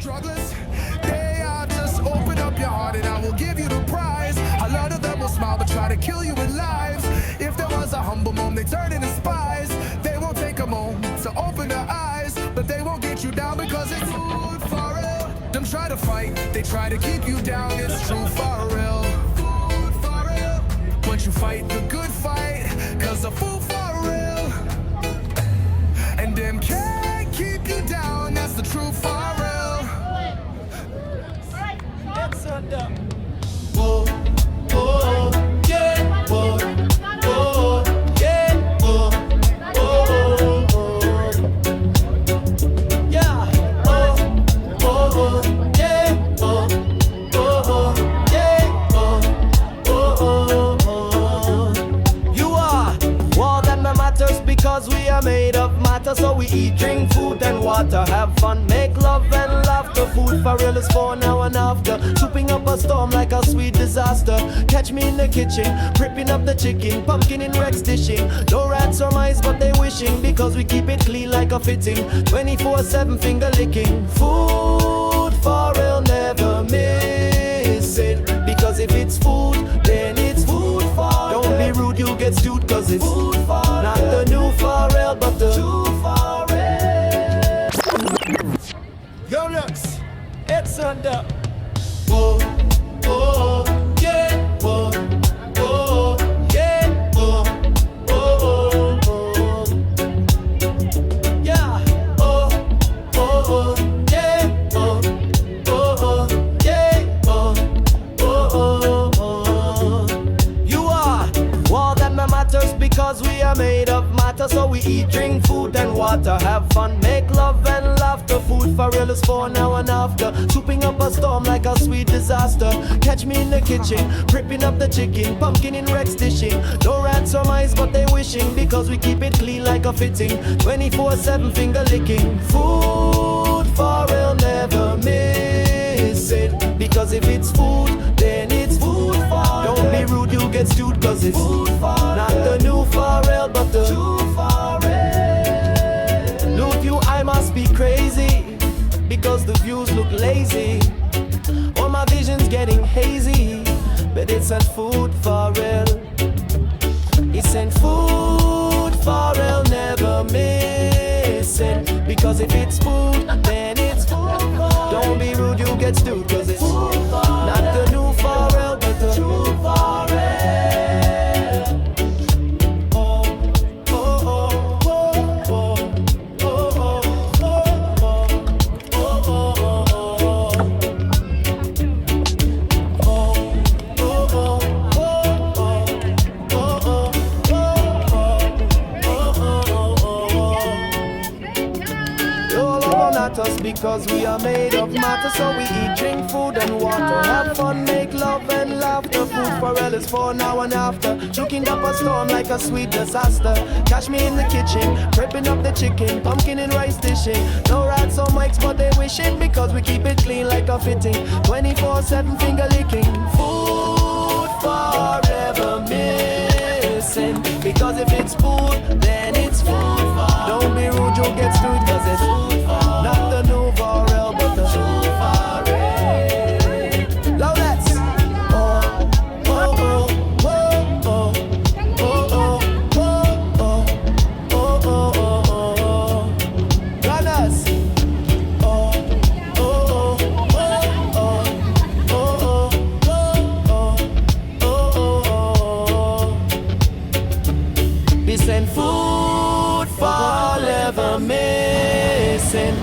strugglers, they are just open up your heart and I will give you the prize. A lot of them will smile but try to kill you with lies. If there was a humble moment, they turn into spies. They won't take a moment to open their eyes, but they won't get you down because it's Food-Farrell. Them try to fight, they try to keep you down. It's true Farrell. Food-Farrell. Once you fight the good fight, cause the Food-Farrell. And them can't keep you down. That's the true Farrell. It's under. Whoa, whoa, yeah, whoa, whoa, yeah, whoa, whoa, whoa. Yeah, whoa, whoa, yeah, whoa, whoa, yeah, whoa, whoa. You are more than the matters because we are made of matter. So we eat, drink, food and water, have fun, make love and laughter. Food-Farrell's for now and after. Souping up a storm like a sweet disaster. Catch me in the kitchen, prepping up the chicken, pumpkin in Rex dishing. No rats or mice but they wishing because we keep it clean like a fitting. 24/7 finger licking. Food-Farrell never missing because if it's food, then it's Food-Farrell. Don't be rude, you'll get stewed cause it's Food-Farrell. Not the new Farrell but the true Farrell. Yo, looks, it's under. Whoa, whoa, yeah, whoa, whoa, yeah, whoa, whoa, whoa. Yeah, whoa, whoa, yeah, whoa, whoa, yeah, whoa, whoa. You are more than the matters because we are made of matter. So we eat, drink, food and water, have fun, make love and laughter. Food-Farrell's for now and after. Souping up a storm like a sweet disaster. Catch me in the kitchen, prepping up the chicken, pumpkin in Rex dishing. No rats or mice but they wishing because we keep it clean like a fitting. 24/7 finger licking. Food-Farrell never missing because if it's food, then it's Food-Farrell. Don't be rude, you'll get stewed cause it's Food-Farrell. Not the new Farrell but the true Farrell. Look you, I must be crazy because the views look lazy. All my vision's getting hazy, but it's at Food-Farrell. It's at Food-Farrell never missing because if it's food, then it's Food-Farrell. Don't be rude, you get stewed cause it's Food-Farrell. Not the new Farrell but the true Farrell. Us because we are made of matter. So we eat, drink, food and water, have fun, make love and laughter. Food-Farrell's for now and after. Cooking up a storm like a sweet disaster. Catch me in the kitchen, prepping up the chicken, pumpkin and rice dishing. No rats or mics but they wishing because we keep it clean like a fitting. 24/7 finger licking. Food-Farrell missing because if it's food, then it's Food-Farrell. Don't be rude, you'll get stewed cause it's Food-Farrell. Not the new Farrell but the true Farrell. Now let's oh, oh, oh, oh, oh, oh, oh, oh, oh, oh, oh. Runners. Oh, oh, oh, oh, oh, oh, oh, oh, oh. We send Food-Farrell ever missing.